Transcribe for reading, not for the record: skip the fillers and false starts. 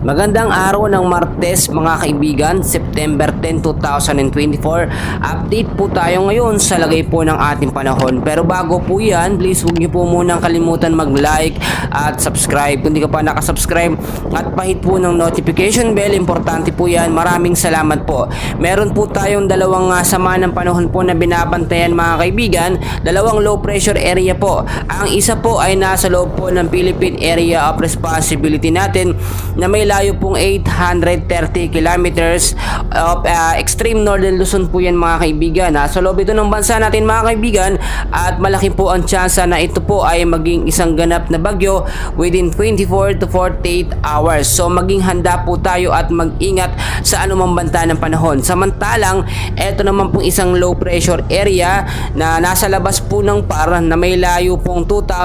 Magandang araw ng Martes mga kaibigan, September 10, 2024. Update po tayo ngayon sa lagay po ng ating panahon. Pero bago po yan, please huwag niyo po munang kalimutan mag-like at subscribe. Kung di ka pa nakasubscribe at pahit po ng notification bell, importante po yan. Maraming salamat po. Meron po tayong dalawang sama ng panahon po na binabantayan mga kaibigan. Dalawang low pressure area po. Ang isa po ay nasa loob po ng Philippine Area of Responsibility natin na may layo pong 830 kilometers of extreme northern Luzon po yan mga kaibigan. Sa loob ito ng bansa natin mga kaibigan at malaki po ang tsansa na ito po ay maging isang ganap na bagyo within 24 to 48 hours. So maging handa po tayo at mag-ingat sa anumang banta ng panahon. Samantalang ito naman pong isang low pressure area na nasa labas po ng PAR na may layo pong 2,000